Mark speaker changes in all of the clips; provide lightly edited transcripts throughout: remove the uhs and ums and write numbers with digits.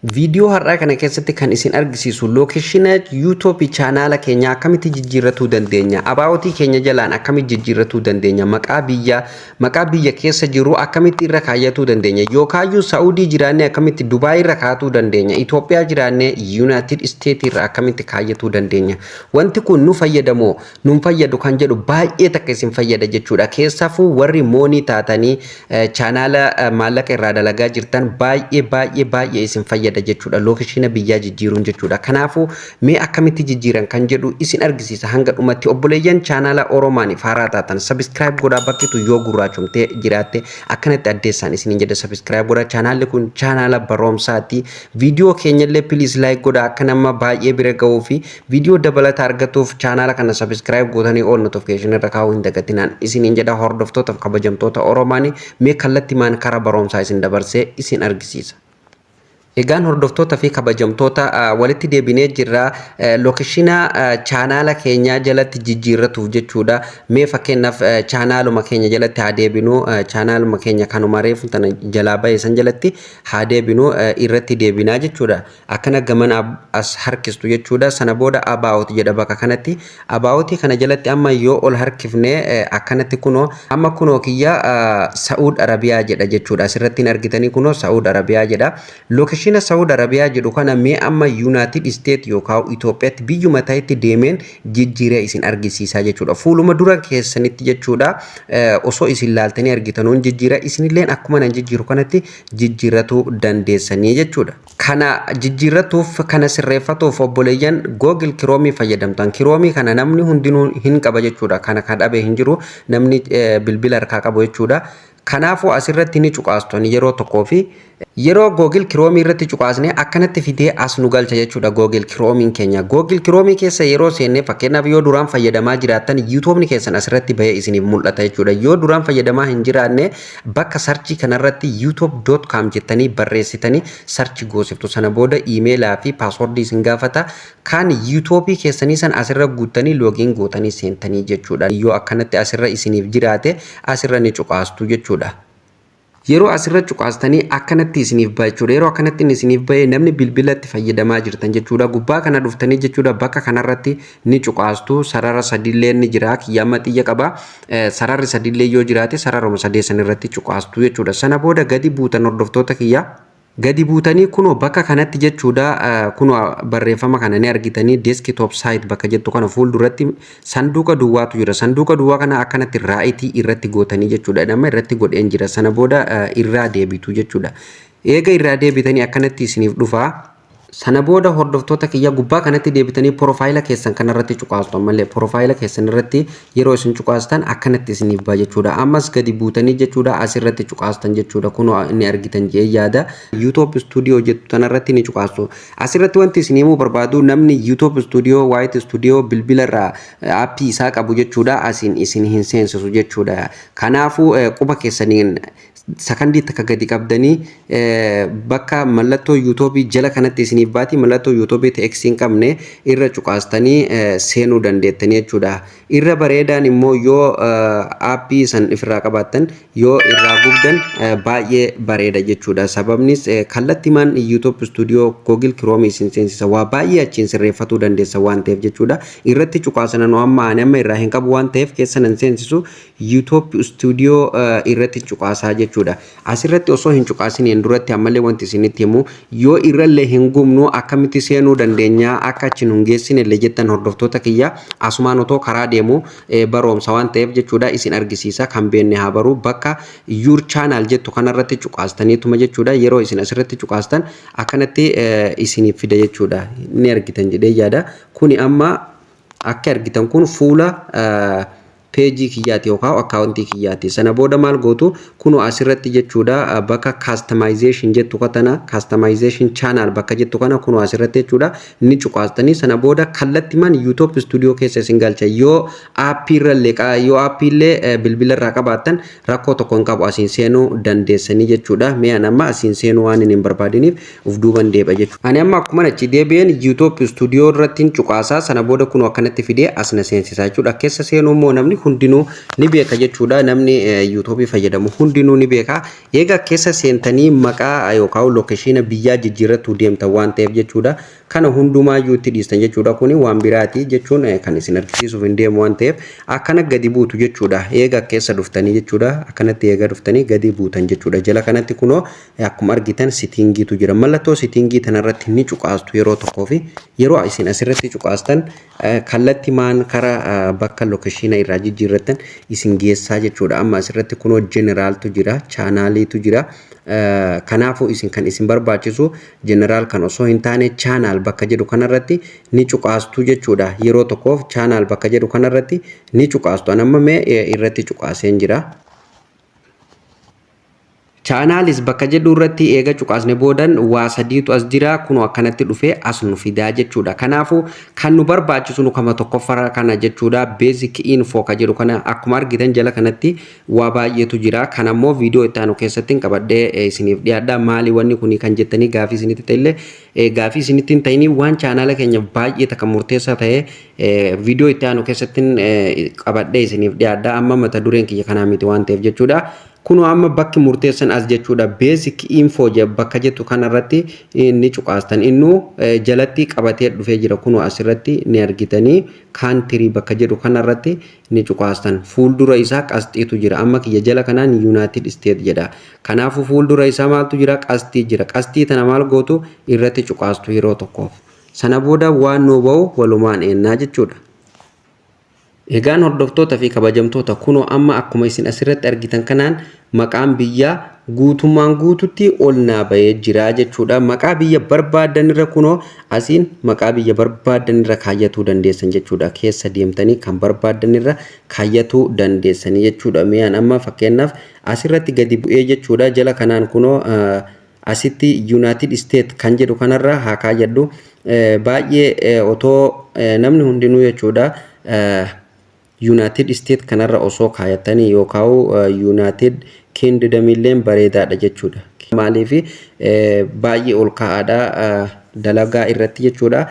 Speaker 1: Video har'aa kana keessatti kan isin argisiisu lookeshina YouTube chaanaala keenya akkamitti jijjiirratuu dandeenya. Abaawotii keenya jalaan akkamitti jijjiirratuu dandeenya. Maqaa biyya keessa jiru akkamitti irra kaayyatuu dandeenya. Yookaan Saudi jiraannee akkamitti Dubai irra kaa'atuu dandeenya. Itoophiyaa jiraannee United States irra akkamitti kaayyatuu dandeenya. Wanti kun nu fayyadamoo nun fayyadu kan jedhu baay'ee takka isin fayyada jechuudha. Keessaafuu warri moonii taatanii chaanaala maallaqa irraa dalagaa jirtan baay'ee isin fayyada jechuudha. Lookeshina biyyaa jijjiiruun jechuudha. Kanaafuu mee akkamitti jijjiiran kan jedhu isin argisiisa. Hanga dhumatti obboleeyyan chaanaala Oromaanii faaraa taatan subscribe godhaa. Bakkitu yoo gurraachomtee jiraatte akkanatti addeessaan isiniin jedha subscribe godhaa. Chaanaalli kun chaanaala barumsaati. Viidiyoo keenyallee please like godhaa akka nama baay'ee bira ga'uu fi viidiyoo dabalata argatuuf chaanaala kana subscribe gootanii all notification irra kaa'uu hin dagatinaan isiniin jedha. Hordoftootaaf kabajamtoota Oromaanii mee kallattii maan karaa barumsaa isin dabarsee isin argisiisa. Egaan hordoftoota fi kabajamtoota walitti deebinee jirra. Lookeshina chaanaala keenyaa jalatti jijjiirratuuf jechuudha. Mee fakkeenyaaf chaanaaluma keenya jalatti haa deebinu. Chaanaaluma keenya kanuma reefu tana jalaa ba'e san jalatti haa deebinu irratti deebinaa jechuudha. Akkana gaman as harkistu jechuudha. Sana booda abaawot jedha bakka kanatti. Abaawotii kana jalatti amma yoo ol harkifne akkanatti kunoo amma kunoo kiyya Saudi Arabiyaa jedha jechuudha. Asirratti argitanii kunoo Saudi Arabiyaa jedha. Lookeshina Saudi Arabiyaa jedhu kana mee amma United States yookaan Itoophiyaatti biyyuma ta'etti deemeen jijjiiree isin argisiisaa jechuudha. Fuuluma dura keessanitti jechuudha. Osoo isin laaltanii argitanuun jijjiira isinilleen akkuma nan jijjiiru kanatti jijjiirratuu dandeessanii jechuudha. Kana jijjiirratuuf kana sirreeffatuuf obboleeyyan Google Chrome fayyadamtan. Chrome kana namni hundinuu hin qaba jechuudha. Kana kan dhabe hin jiru namni bilbila harkaa qabu jechuudha. Kanaafuu asirratti ni cuqaastonni yeroo tokkoo fi yeroo Google Chrome irratti cuqaasne akkanatti fidee as nu galcha jechuudha. Google Chrome keenya Google Chrome keessa yeroo seenne fakkeenyaaf yoo duraan fayyadamaa jiraattan YouTube keessan asirratti bahee isiniif mul'ata jechuudha. Yoo duraan fayyadamaa hin jiraanne bakka sarchii kanarratti youtube.com jettanii barreessitanii sarchi goosiftu. Sana booda emailaa fi password isin gaafata. Kan YouTube keessanii san asirra guuttanii login gootanii seentanii jechuudha. Yoo akkanatti asirra isiniif jiraate asirra ni cuqaastu jechuudha. Yeroo asirra cuqaastanii akkanatti isiniif ba'a jechuudha. Yeroo akkanatti isiniif ba'e namni bilbilatti fayyadamaa jirtan jechuudha. Gubbaa kana dhuftanii jechuudha bakka kanarratti ni cuqaastu. Sarara sadillee ni jira. Kiyyama xiyya qaba. Sararri sadillee yoo jiraate sararuma sadeessan irratti cuqaastu jechuudha. Sana booda gadi buutan hordoftoota kiyya. Gadi buutanii kunoo bakka kanatti jechuudha. Kunoo barreeffama kana ni argitanii desktop site bakka jettu kana fuulduratti sanduuqa duwwaatu jira. Sanduuqa duwwaa kana akkanatti raayitii irratti gootanii jechuudha. Nama irratti godheen jira. Sana booda irraa deebitu jechuudha. Eega irraa deebitanii akkanatti isiniif dhufaa. Sana booda hordoftoota kiyya gubbaa kanatti deebitanii profaayila keessan kanarratti cuqaastu. Ammallee profaayila keessan irratti yeroo isin cuqaastan akkanatti isiniif ba'a jechuudha. Ammas gadi buutanii jechuudha asirratti cuqaastan jechuudha. Kunoo inni argitan jee yaada. YouTube Studio jettu tanarratti ni cuqaastu. Asirratti wanti isin himuu barbaadu namni YouTube Studio, White Studio bilbila irraa aappii isaa qabu jechuudha. Isin hin seensisu jechuudha. Kanaafuu quba keessaniin sakandii takka gadi qabdanii bakka mallattoo YouTube jala kanatti isiniif baati mallattoo YouTube X hin qabne irra cuqaastanii seenuu dandeettanii jechuudha. Irra bareedaan immoo yoo aappii san ifirraa qabaattan yoo irraa gubdan baay'ee bareeda jechuudha. Sababnis kallattimaan YouTube Studio Google Chrome isin seensisa waa baay'ee achiin sirreeffatuu dandeessa waan ta'eef jechuudha. Irratti cuqaasanan amma irraa hin qabu waan ta'eef keessanan seensisu YouTube Studio irratti cuqaasaa jechuudha. Asirratti osoo hin cuqaasiniin duratti ammallee wanti isinitti himu yoo irrallee hin gubnu akkamitti seenuu dandeenya akka achi nu geessinellee jettan hordoftoota kiyya asumaan otoo karaa deemu baroomsa waan ta'eef jechuudha isin argisiisa. Kan beenne haa baru bakka your channel jettu kanarratti cuqaastaniituma jechuudha. Yeroo isin asirratti cuqaastan akkanatti isiniif fida jechuudha. Ni argitan jedhee yaada. Kuni amma akka argitan kun fuula peejii kiyyaati yookaan akkaawuntii kiyyaati. Sana booda maal gootu kunoo asirratti jechuudha bakka customization jettu kana customization channel bakka jettu kana kunoo asirratti jechuudha ni cuqaastanii. Sana booda kallattimaan YouTube Studio keessa isin galcha. Yoo aappiillee bilbila irraa qabaattan rakkoo tokko hin qabu asiin seenuu dandeessanii jechuudha. Mee amma asiin seenuu waan hin barbaadiniif uf duuban deebi'a jechuudha. Ani amma akkuma achi deebi'een YouTube Studio irratti cuqaasaa. Sana booda kunoo akkanatti fidee asna seensisaa jechuudha. Keessa seenuu immoo namni hundinuu ni beeka jechuudha. Namni YouTube fayyadamu hundinuu ni beeka. Egaa keessa seentanii maqaa yookaan lokeeshina biyyaa jijjiirratu deemtan waan ta'eef jechuudha. Kana hundumaayyuu itti dhiistan jechuudha. Kuni waan biraati jechuun kan isin argisiisuuf hin deemu waan ta'eef akkana gadi buutu jechuudha. Egaa keessa dhuftanii jechuudha. Akkanatti eega dhuftanii gadi buutan jechuudha. Jala kanatti kunoo akkuma argitan sitingiitu jira. Mallattoo sitingii tanarratti ni cuqaastu yeroo tokkoo fi yeroo isin asirratti cuqaastan kallatti maan kara bakka lokeeshina irraa jijjiirratan isin geessaa jechuudha. Amma asirratti kunoo jeneraaltu jira, chaanaaliitu jira. Kanaafuu isin kan isin barbaachisu jeneraal kan osoo hin taane chaanaal bakka jedhu kanarratti ni cuqaastu jechuudha. Yeroo tokkoof chaanaal bakka jedhu kanarratti ni cuqaastu. Amma mee irratti cuqaaseen jira. Chaanaalis bakka jedhu irratti eega cuqaasne boodan waa sadiitu as jira. Kunoo akkanatti dhufee as nu fidaa jechuudha. Kanaafuu kan nu barbaachisu nu kama tokkoffara kana jechuudha. Basic info ka jedhu kana akkuma argitan jala kanatti waa baay'eetu jira. Kan ammoo viidiyoo itti aanu keessatti qabadhee isiniif dhiyaadha. Maali wanni kuni kan jettanii gaafii isinitti ta'illee gaafii isinitti hin ta'ini waan chaanaala keenya baay'ee takka murteessaa ta'e viidiyoo itti aanu keessatti qabadhee isiniif dhiyaadha. Amma mata dureen kiyya kanaa miti waan ta'eef jechuudha. Kunoo amma bakki murteessan as jechuudha. Basic info bakka jettu kanarratti ni cuqaastan. Innuu jalatti qabatee dhufee jira. Kunoo asirratti ni argitanii kaantirii bakka jedhu kanarratti ni cuqaastan. Fuuldura isaa qasxiitu jira. Amma kiyya jala kanaan United States jedha. Kanaafuu fuuldura isaa maaltu jira? Qasxii jira. Qasxii tana maal gootu irratti cuqaastu yeroo tokkoof. Sana booda waan nu ba'u walumaan eennaa jechuudha. Egaan hordoftoota fi kabajamtoota kunoo amma akkuma isin asirratti argitan kanaan maqaan biyyaa guutummaan guututti ol naa bahee jira jechuudha. Maqaa biyya barbaadan irra kunoo asiin maqaa biyya barbaadan irra kaayyatuu dandeessan jechuudha. Keessa deemtanii kan barbaadan irra kaayyatuu dandeessan jechuudha. Miyaan amma fakkeenyaaf asirratti gadi bu'ee jechuudha. Jala kanaan kunoo asitti United States kan jedhu kanarra haa kaayyadhu. Baay'ee otoo namni hundinuu jechuudha. United States kanarra osoo kaayatanii yookaan United Kingdom illee bareedaadha jechuudha. Maaliif baay'ee ol ka'aadha dalagaa irratti jechuudha.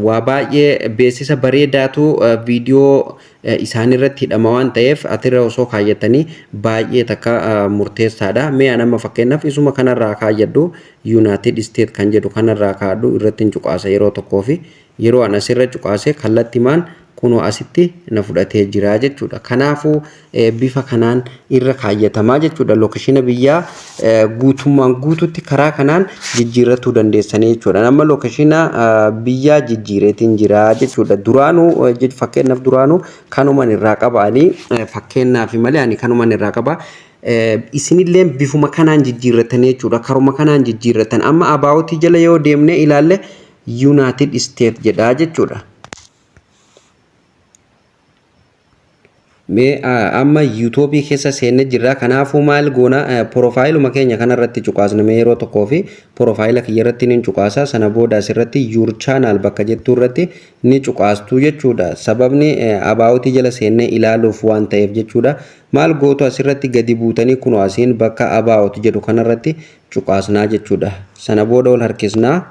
Speaker 1: Waa baay'ee beeksisa bareedaatu viidiyoo isaanirratti hidhama waan ta'eef atirra osoo kaayatanii baay'ee takka murteessaadha. Mee amma fakkeenyaaf isuma kanarraa kaayyadhu United States kan jedhu kanarraa kaadhu irratti cuqaasa yeroo tokkoo fi yeroo an asirra cuqaase kallattimaan kunoo asitti na fudhatee jira jechuudha. Kanaafuu bifa kanaan irra kaayyatamaa jechuudha. Lokeeshina biyyaa guutummaan guututti karaa kanaan jijjiirrachuu dandeessanii jechuudha. Amma lokeeshina biyyaa jijjiireetiin jira jechuudha. Duraanuu fakkeenyaaf duraanuu kanuman irraa qabaanii fakkeenyaaf malee ani kanuman irraa qaba. Isinillee bifuma kanaan jijjiirratanii jechuudha. Karuma kanaan jijjiirratan. Amma abaawutii jala yoo deemne ilaalle United States jedha jechuudha. Mee amma YouTube keessa seenne jirra. Kanaafuu maal goona profaayiluma keenya kanarratti cuqaasna yeroo tokkoo fi profaayila kiyyarratti ni cuqaasa. Sana booda asirratti your channel bakka jettu irratti ni cuqaastu jechuudha. Sababni abaawutii jala seenne ilaaluuf waan ta'eef jechuudha. Maal gootu asirratti gadi buutanii kunoo asiin bakka abaawutii jedhu kanarratti cuqaasnaa jechuudha. Sana booda ol harkisnaa.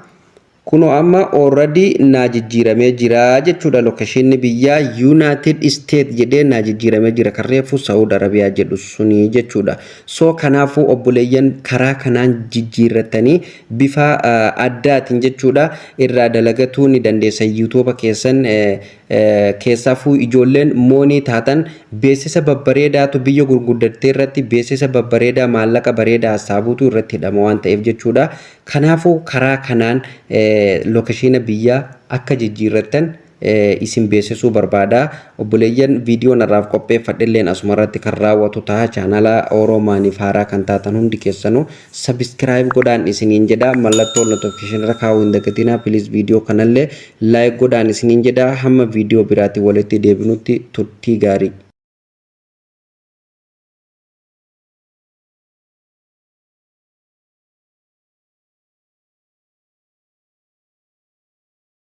Speaker 1: Kunoo amma already naa jijjiiramee jira jechuudha. Lokeeshinni biyyaa United States jedhee naa jijjiiramee jira. Kan reefu Saudi Arabiyaa jedhu suni jechuudha. So kanaafuu obboleeyyan karaa kanaan jijjiirratanii bifa addaatiin jechuudha irraa dalagatuu ni dandeessan. YouTube keessan keessaafuu ijoolleen moonii taatan beeksisa babbareedaatu biyya gurguddattee irratti beeksisa babbareedaa maallaqa bareedaa hasaabuutu irratti hidhama waan ta'eef jechuudha. Kanaafuu karaa kanaan lokeeshina biyyaa akka jijjiirrattan isin beeksisuu barbaada. Obboleeyyan viidiyoo narraaf qopheeffadhelleen asumarratti kan raawwatu ta'a. Chaanala Oromaaniif haaraa kan taatan hundi keessanuu subscribe godhaan isiniin jedha. Mallattoo notification irra kaa'uu hin dagatinaa. Please viidiyoo kanallee like godhaan isiniin jedha. Hamma viidiyoo biraatti walitti deebinutti turtii gaarii.